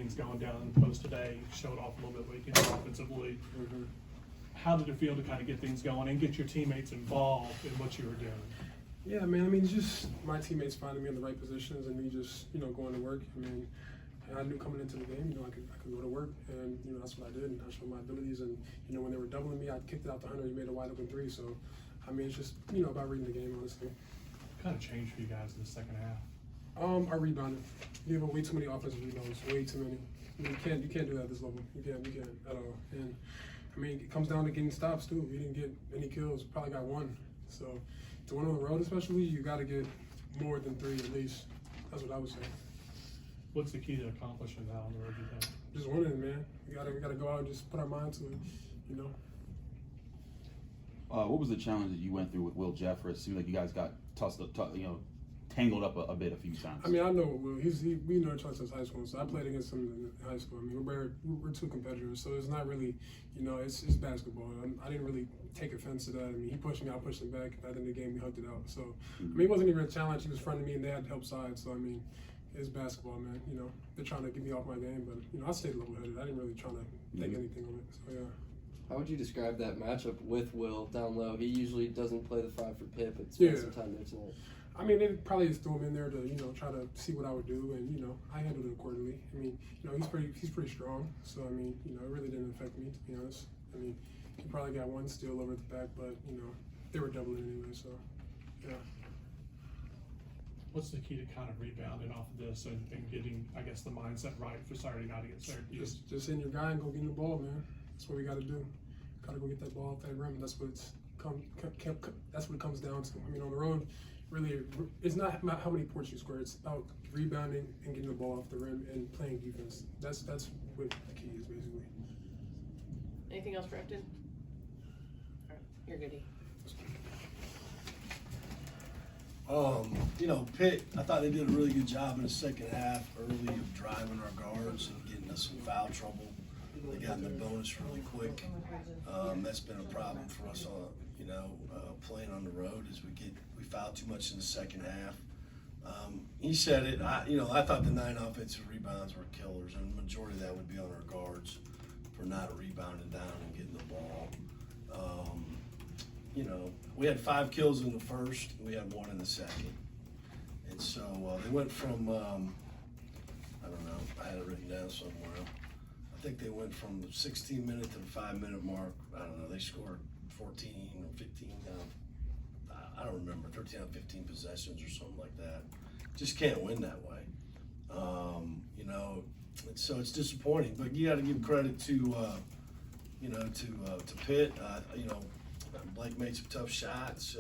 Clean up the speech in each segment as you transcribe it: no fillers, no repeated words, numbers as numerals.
things going down the post today, showed off a little bit weak offensively. Mm-hmm. How did it feel to kind of get things going and get your teammates involved in what you were doing? Yeah, man, I mean, just my teammates finding me in the right positions and me just, going to work. I mean, I knew coming into the game, I could go to work, and, that's what I did, and I showed my abilities. And, when they were doubling me, I kicked it out to Hunter, he made a wide open three. So, I mean, it's just, about reading the game, honestly. What kind of changed for you guys in the second half? I rebounded. You have way too many offensive rebounds, way too many. I mean, you can't do that at this level. You can't at all. And, I mean, it comes down to getting stops, too. We didn't get any kills, probably got one. So, to win on the road especially, you got to get more than three at least. That's what I would say. What's the key to accomplishing that on the road, you think? Just winning, man. We gotta go out and just put our mind to it, What was the challenge that you went through with Will Jeffress? It seemed like you guys got tangled up a bit a few times. I mean, I know Will. We know each other since high school, so I played against him in high school. I mean, we're two competitors, so it's not really, it's basketball. I didn't really take offense to that. I mean, he pushed me, I pushed him back. At the end of the game, we hugged it out. So, I mean, it wasn't even a challenge. He was fronting me, and they had to help side. So, I mean, it's basketball, man. They're trying to get me off my game, but I stayed level-headed. I didn't really try to take anything on it. So, yeah. How would you describe that matchup with Will down low? He usually doesn't play the 5 for Pitt, but spent some time there tonight. I mean, they probably just threw him in there to, try to see what I would do, and, I handled it accordingly. I mean, he's pretty strong, so, I mean, it really didn't affect me, to be honest. I mean, he probably got one steal over at the back, but, they were doubling anyway, so, yeah. What's the key to kind of rebounding off of this and getting, I guess, the mindset right for Saturday night against Syracuse? Just in your guy and go get the ball, man. That's what we got to do. Got to go get that ball off that rim. That's what that's what it comes down to. I mean, on the road, really, it's not about how many points you score. It's about rebounding and getting the ball off the rim and playing defense. That's what the key is, basically. Anything else for Efton? All right, you're goody. Pitt, I thought they did a really good job in the second half early of driving our guards and getting us in foul trouble. They got in the bonus really quick. That's been a problem for us playing on the road as we foul too much in the second half. He said it, I thought the 9 offensive rebounds were killers, and the majority of that would be on our guards for not rebounding down and getting the ball. We had 5 kills in the first, we had 1 in the second. And so they went from, I don't know, I had it written down somewhere. I think they went from the 16-minute to the 5-minute mark. I don't know, they scored 14 or 15, I don't remember, 13 out of 15 possessions or something like that. Just can't win that way. So it's disappointing, but you got to give credit to Pitt. Blake made some tough shots.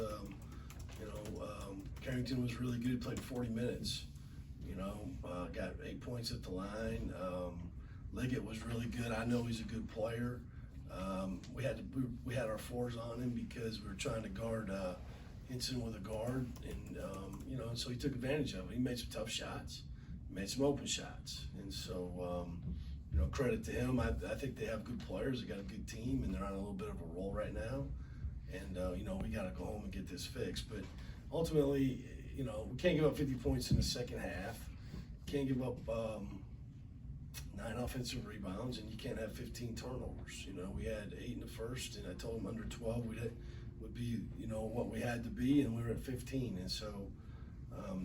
Carrington was really good. Played 40 minutes. Got 8 points at the line. Liggett was really good. I know he's a good player. We had our 4s on him because we were trying to guard Hinson with a guard, and so he took advantage of it. He made some tough shots, made some open shots, and so credit to him. I think they have good players. They got a good team, and they're on a little bit of a roll right now. And we got to go home and get this fixed. But ultimately, we can't give up 50 points in the second half. Can't give up 9 offensive rebounds, and you can't have 15 turnovers. We had 8 in the first, and I told them under 12 would be what we had to be, and we were at 15. And so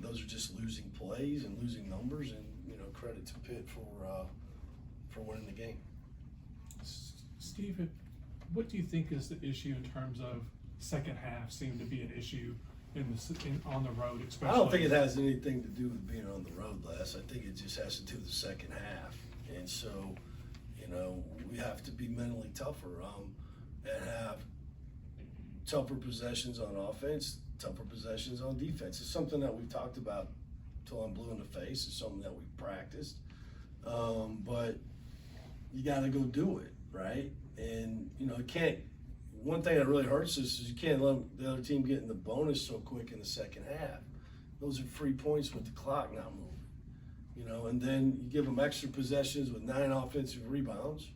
those are just losing plays and losing numbers, and credit to Pitt for winning the game. Steve, what do you think is the issue in terms of second half seemed to be an issue on the road, especially? I don't think it has anything to do with being on the road, Les. I think it just has to do with the second half. And so, we have to be mentally tougher and have tougher possessions on offense, tougher possessions on defense. It's something that we've talked about till I'm blue in the face. It's something that we've practiced. But you got to go do it, right? And, you can't, one thing that really hurts us is you can't let the other team get in the bonus so quick in the second half. Those are free points with the clock not moving, and then you give them extra possessions with 9 offensive rebounds,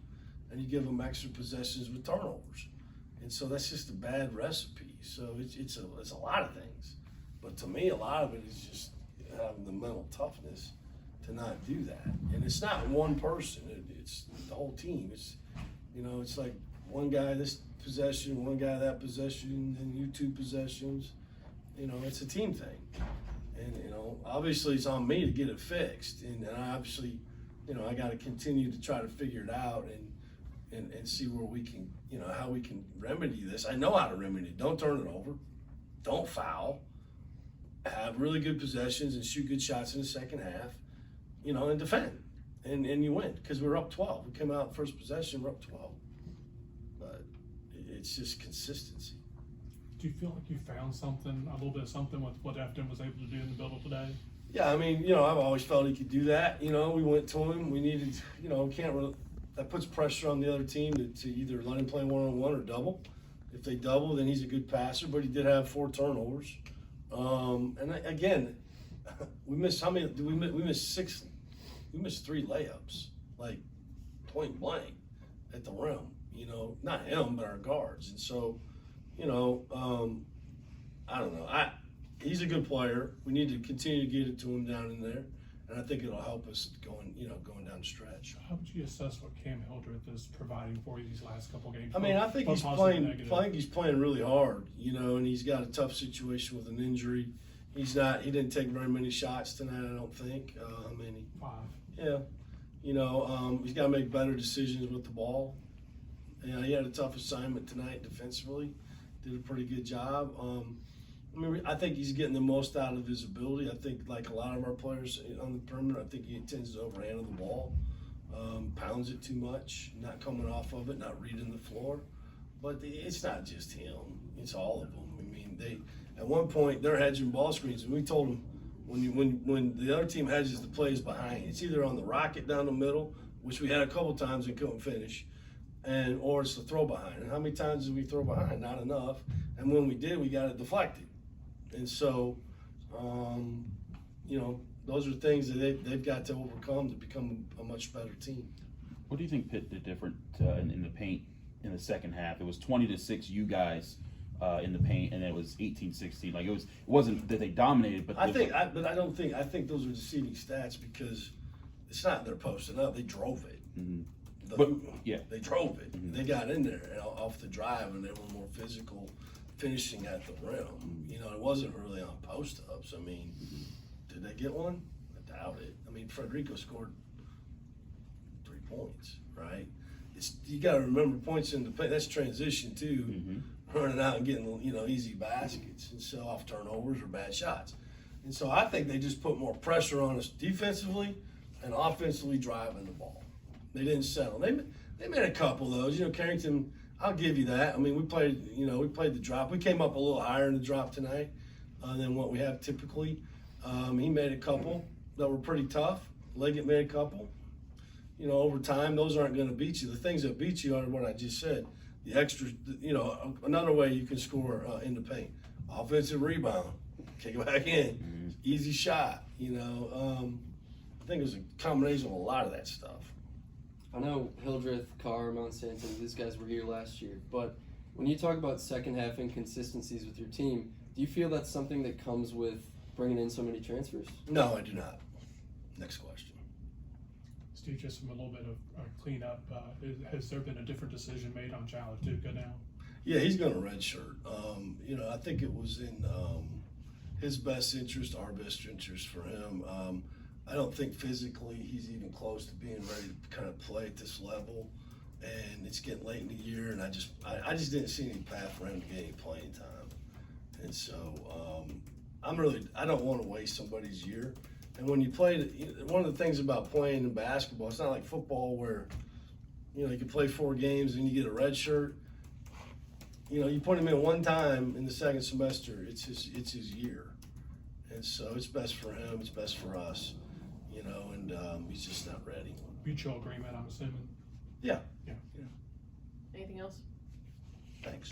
and you give them extra possessions with turnovers. And so that's just a bad recipe. So it's a lot of things. But to me, a lot of it is just having the mental toughness to not do that. And it's not one person, it's the whole team. It's, you know, it's like one guy this possession, one guy that possession, then you 2 possessions. You know, it's a team thing. And, you know, obviously it's on me to get it fixed. And I obviously, you know, I got to continue to try to figure it out and see where we can, you know, how we can remedy this. I know how to remedy it. Don't turn it over. Don't foul. Have really good possessions and shoot good shots in the second half, you know, and defend. And you win because we're up 12. We come out first possession, we're up 12. But it's just consistency. Do you feel like you found something, a little bit of something with what Efton was able to do in the middle today? Yeah, I mean, you know, I've always felt he could do that. You know, we went to him. We needed, you know, can't really, that puts pressure on the other team to either let him play one-on-one or double. If they double, then he's a good passer, but he did have 4 turnovers. Again, we missed how many? We missed 6. We missed 3 layups, like point blank at the rim. You know, not him, but our guards. And so, you know, I don't know. He's a good player. We need to continue to get it to him down in there, and I think it'll help us going down the stretch. How would you assess what Cam Hildreth is providing for you these last couple games? I mean, I think both he's positive playing. and negative? I think he's playing really hard, you know, and he's got a tough situation with an injury. He didn't take very many shots tonight, I don't think. How many? 5. Yeah, you know, he's got to make better decisions with the ball. Yeah, he had a tough assignment tonight defensively. Did a pretty good job. I mean, I think he's getting the most out of his ability. I think, like a lot of our players on the perimeter, I think he tends to overhandle the ball, pounds it too much, not coming off of it, not reading the floor. But it's not just him; it's all of them. I mean, at one point they're hedging ball screens, and we told them when the other team hedges, the plays behind. It's either on the rocket down the middle, which we had a couple times and couldn't finish, or it's the throw behind. And how many times did we throw behind? Not enough. And when we did, we got it deflected. And so, you know, those are things that they've got to overcome to become a much better team. What do you think Pitt did different in the paint in the second half? It was 20-6 you guys in the paint, and then it was 18-16. Like it wasn't that they dominated, but I think those are deceiving stats because it's not they're posting up. They drove it. Mm-hmm. They drove it. Mm-hmm. They got in there off the drive, and they were more physical, finishing at the rim. Mm-hmm. You know, it wasn't really on post ups. I mean, did they get one? I doubt it. I mean, Federico scored 3 points, right? You got to remember points in the paint. That's transition too. Mm-hmm. Running out and getting, you know, easy baskets and so off turnovers or bad shots. And so I think they just put more pressure on us defensively and offensively driving the ball. They didn't settle. They made a couple of those. You know, Carrington, I'll give you that. I mean, we played the drop. We came up a little higher in the drop tonight than what we have typically. He made a couple that were pretty tough. Leggett made a couple. You know, over time, those aren't going to beat you. The things that beat you are what I just said. The extra, you know, another way you can score in the paint. Offensive rebound, kick it back in, easy shot, you know. I think it was a combination of a lot of that stuff. I know Hildreth, Carr, Monsanto, these guys were here last year, but when you talk about second half inconsistencies with your team, do you feel that's something that comes with bringing in so many transfers? No, I do not. Next question. Steve, just from a little bit of cleanup, has there been a different decision made on Chalatuka now? Yeah, he's going to redshirt. You know, I think it was in his best interest, our best interest for him. I don't think physically he's even close to being ready to kind of play at this level. And it's getting late in the year, and I just didn't see any path for him to get any playing time. And so I don't want to waste somebody's year. And when you play, one of the things about playing in basketball, it's not like football where, you know, you can play 4 games and you get a red shirt. You know, you put him in one time in the second semester, it's his year. And so it's best for him, it's best for us, you know, and he's just not ready. Mutual agreement, I'm assuming. Yeah. Yeah. Anything else? Thanks.